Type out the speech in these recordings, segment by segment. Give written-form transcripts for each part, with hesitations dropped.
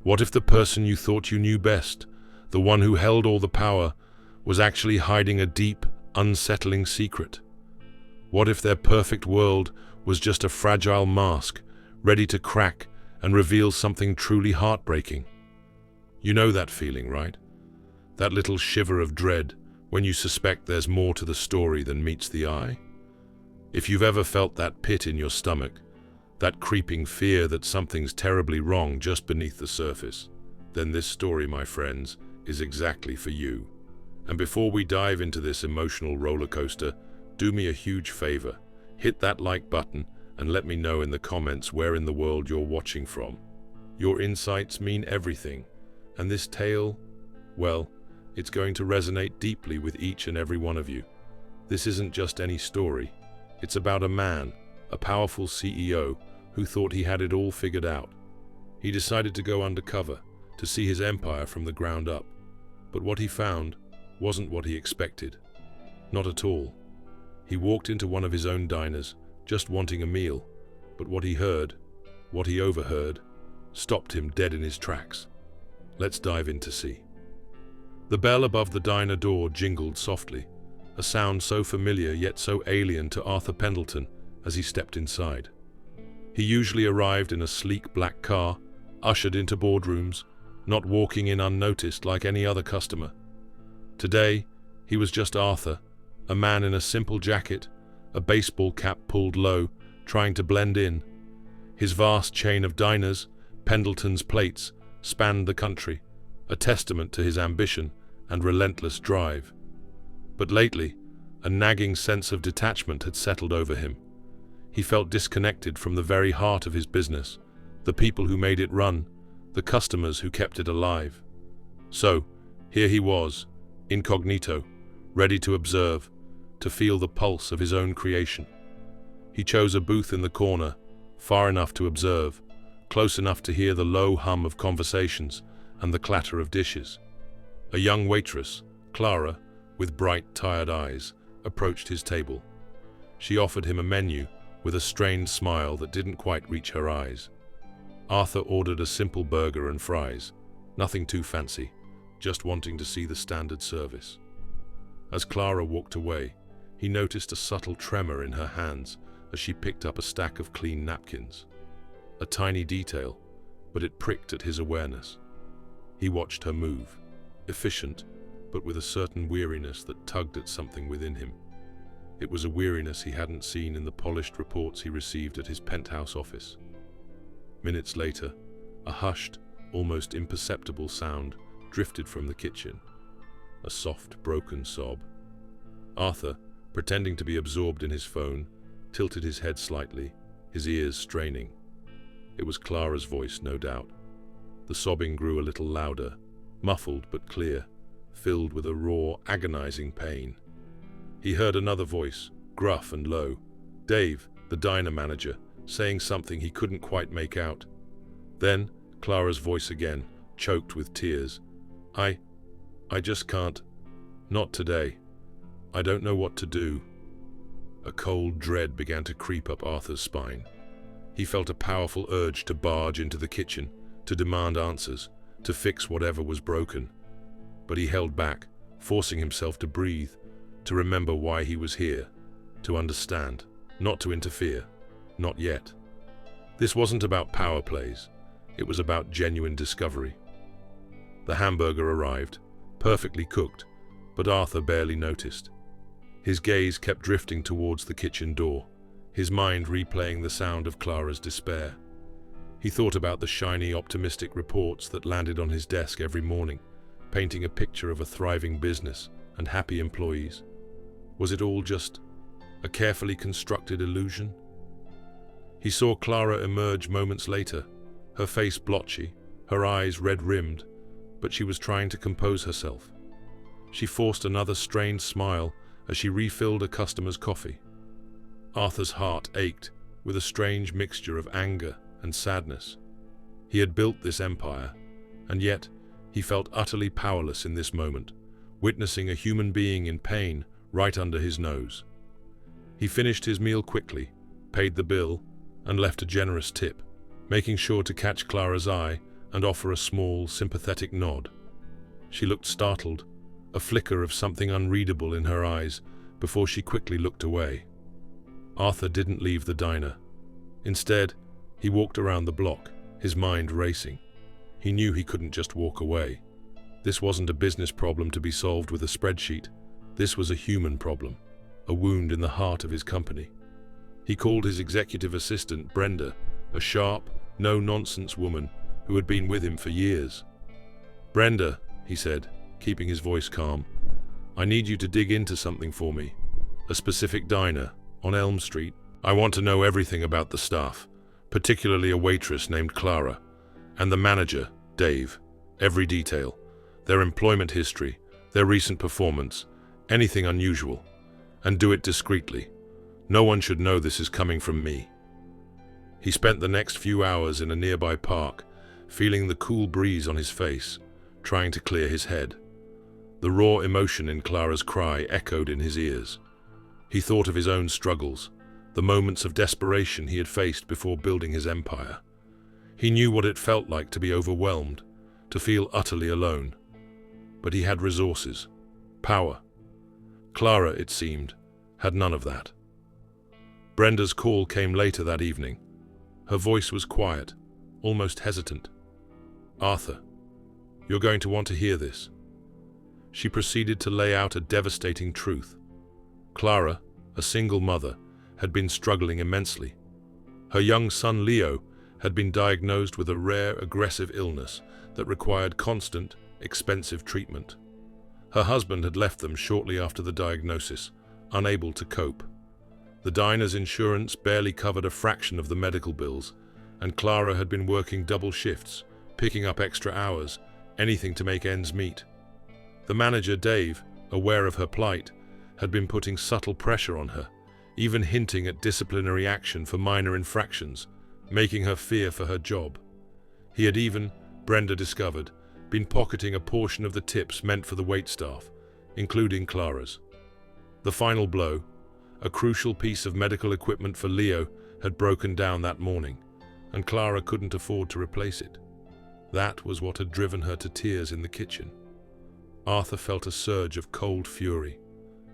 What if the person you thought you knew best, the one who held all the power, was actually hiding a deep, unsettling secret? What if their perfect world was just a fragile mask, ready to crack and reveal something truly heartbreaking? You know that feeling, right? That little shiver of dread when you suspect there's more to the story than meets the eye? If you've ever felt that pit in your stomach, that creeping fear that something's terribly wrong just beneath the surface, then this story, my friends, is exactly for you. And before we dive into this emotional roller coaster, do me a huge favor. Hit that like button and let me know in the comments where in the world you're watching from. Your insights mean everything, and this tale, well, it's going to resonate deeply with each and every one of you. This isn't just any story. It's about a man, a powerful CEO, who thought he had it all figured out. He decided to go undercover, to see his empire from the ground up. But what he found wasn't what he expected. Not at all. He walked into one of his own diners, just wanting a meal, but what he heard, what he overheard, stopped him dead in his tracks. Let's dive in to see. The bell above the diner door jingled softly, a sound so familiar yet so alien to Arthur Pendleton as he stepped inside. He usually arrived in a sleek black car, ushered into boardrooms, not walking in unnoticed like any other customer. Today, he was just Arthur, a man in a simple jacket, a baseball cap pulled low, trying to blend in. His vast chain of diners, Pendleton's Plates, spanned the country, a testament to his ambition and relentless drive. But lately, a nagging sense of detachment had settled over him. He felt disconnected from the very heart of his business, the people who made it run, the customers who kept it alive. So, here he was, incognito, ready to observe, to feel the pulse of his own creation. He chose a booth in the corner, far enough to observe, close enough to hear the low hum of conversations and the clatter of dishes. A young waitress, Clara, with bright, tired eyes, approached his table. She offered him a menu with a strained smile that didn't quite reach her eyes. Arthur ordered a simple burger and fries, nothing too fancy, just wanting to see the standard service. As Clara walked away, he noticed a subtle tremor in her hands as she picked up a stack of clean napkins. A tiny detail, but it pricked at his awareness. He watched her move, efficient, but with a certain weariness that tugged at something within him. It was a weariness he hadn't seen in the polished reports he received at his penthouse office. Minutes later, a hushed, almost imperceptible sound drifted from the kitchen. A soft, broken sob. Arthur, pretending to be absorbed in his phone, tilted his head slightly, his ears straining. It was Clara's voice, no doubt. The sobbing grew a little louder, muffled but clear, filled with a raw, agonizing pain. He heard another voice, gruff and low, Dave, the diner manager, saying something he couldn't quite make out. Then, Clara's voice again, choked with tears. I just can't. Not today. I don't know what to do. A cold dread began to creep up Arthur's spine. He felt a powerful urge to barge into the kitchen, to demand answers, to fix whatever was broken. But he held back, forcing himself to breathe, to remember why he was here, to understand, not to interfere, not yet. This wasn't about power plays, it was about genuine discovery. The hamburger arrived, perfectly cooked, but Arthur barely noticed. His gaze kept drifting towards the kitchen door, his mind replaying the sound of Clara's despair. He thought about the shiny, optimistic reports that landed on his desk every morning, painting a picture of a thriving business and happy employees. Was it all just a carefully constructed illusion? He saw Clara emerge moments later, her face blotchy, her eyes red-rimmed, but she was trying to compose herself. She forced another strained smile as she refilled a customer's coffee. Arthur's heart ached with a strange mixture of anger and sadness. He had built this empire, and yet he felt utterly powerless in this moment, witnessing a human being in pain right under his nose. He finished his meal quickly, paid the bill, and left a generous tip, making sure to catch Clara's eye and offer a small, sympathetic nod. She looked startled, a flicker of something unreadable in her eyes, before she quickly looked away. Arthur didn't leave the diner. Instead, he walked around the block, his mind racing. He knew he couldn't just walk away. This wasn't a business problem to be solved with a spreadsheet. This was a human problem, a wound in the heart of his company. He called his executive assistant, Brenda, a sharp, no-nonsense woman who had been with him for years. "Brenda," he said, keeping his voice calm, "I need you to dig into something for me. A specific diner, on Elm Street. I want to know everything about the staff, particularly a waitress named Clara, and the manager, Dave. Every detail. Their employment history, their recent performance, anything unusual. And do it discreetly. No one should know this is coming from me." He spent the next few hours in a nearby park, feeling the cool breeze on his face, trying to clear his head. The raw emotion in Clara's cry echoed in his ears. He thought of his own struggles, the moments of desperation he had faced before building his empire. He knew what it felt like to be overwhelmed, to feel utterly alone. But he had resources, power. Clara, it seemed, had none of that. Brenda's call came later that evening. Her voice was quiet, almost hesitant. "Arthur, you're going to want to hear this." She proceeded to lay out a devastating truth. Clara, a single mother, had been struggling immensely. Her young son Leo had been diagnosed with a rare, aggressive illness that required constant, expensive treatment. Her husband had left them shortly after the diagnosis, unable to cope. The diner's insurance barely covered a fraction of the medical bills, and Clara had been working double shifts, picking up extra hours, anything to make ends meet. The manager, Dave, aware of her plight, had been putting subtle pressure on her, even hinting at disciplinary action for minor infractions, making her fear for her job. He had even, Brenda discovered, been pocketing a portion of the tips meant for the waitstaff, including Clara's. The final blow, a crucial piece of medical equipment for Leo, had broken down that morning, and Clara couldn't afford to replace it. That was what had driven her to tears in the kitchen. Arthur felt a surge of cold fury.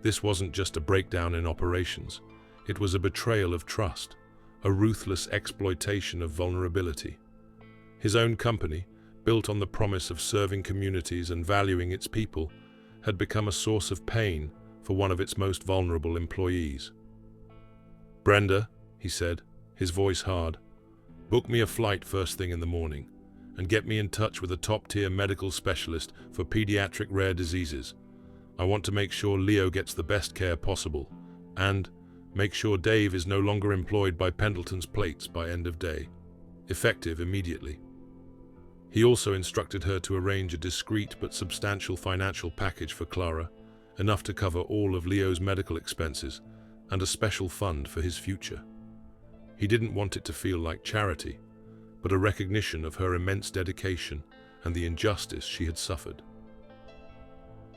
This wasn't just a breakdown in operations. It was a betrayal of trust, a ruthless exploitation of vulnerability. His own company, built on the promise of serving communities and valuing its people, had become a source of pain for one of its most vulnerable employees. "Brenda," he said, his voice hard, "book me a flight first thing in the morning, and get me in touch with a top-tier medical specialist for pediatric rare diseases. I want to make sure Leo gets the best care possible, and make sure Dave is no longer employed by Pendleton's plates by end of day, effective immediately." He also instructed her to arrange a discreet but substantial financial package for Clara, enough to cover all of Leo's medical expenses, and a special fund for his future. He didn't want it to feel like charity, but a recognition of her immense dedication and the injustice she had suffered.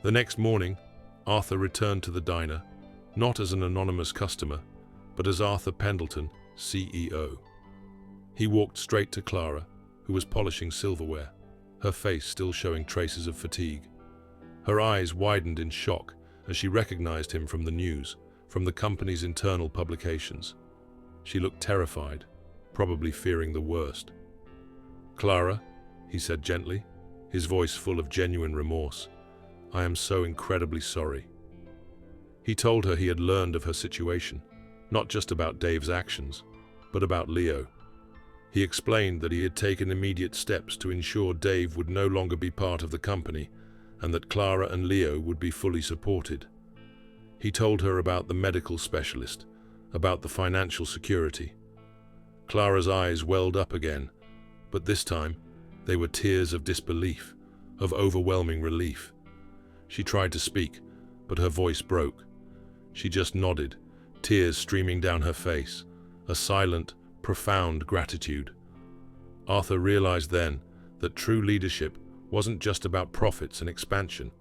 The next morning, Arthur returned to the diner, not as an anonymous customer, but as Arthur Pendleton, CEO. He walked straight to Clara, who was polishing silverware, her face still showing traces of fatigue. Her eyes widened in shock as she recognized him from the news, from the company's internal publications. She looked terrified, probably fearing the worst. "Clara," he said gently, his voice full of genuine remorse, "I am so incredibly sorry." He told her he had learned of her situation, not just about Dave's actions, but about Leo. He explained that he had taken immediate steps to ensure Dave would no longer be part of the company, and that Clara and Leo would be fully supported. He told her about the medical specialist, about the financial security. Clara's eyes welled up again, but this time they were tears of disbelief, of overwhelming relief. She tried to speak, but her voice broke. She just nodded, tears streaming down her face, a silent, profound gratitude. Arthur realized then that true leadership wasn't just about profits and expansion.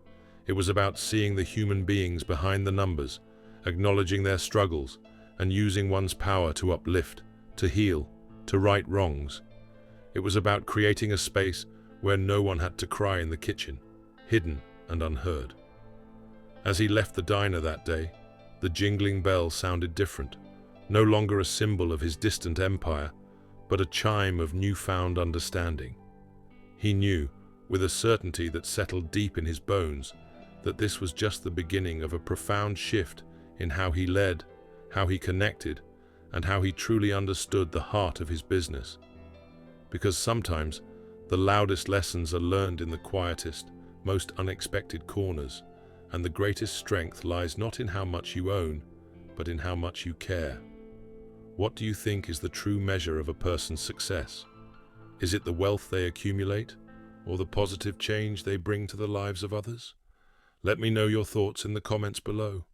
It was about seeing the human beings behind the numbers, acknowledging their struggles, and using one's power to uplift, to heal, to right wrongs. It was about creating a space where no one had to cry in the kitchen, hidden and unheard. As he left the diner that day, the jingling bell sounded different, no longer a symbol of his distant empire, but a chime of newfound understanding. He knew, with a certainty that settled deep in his bones, that this was just the beginning of a profound shift in how he led, how he connected, and how he truly understood the heart of his business. Because sometimes, the loudest lessons are learned in the quietest, most unexpected corners, and the greatest strength lies not in how much you own, but in how much you care. What do you think is the true measure of a person's success? Is it the wealth they accumulate, or the positive change they bring to the lives of others? Let me know your thoughts in the comments below.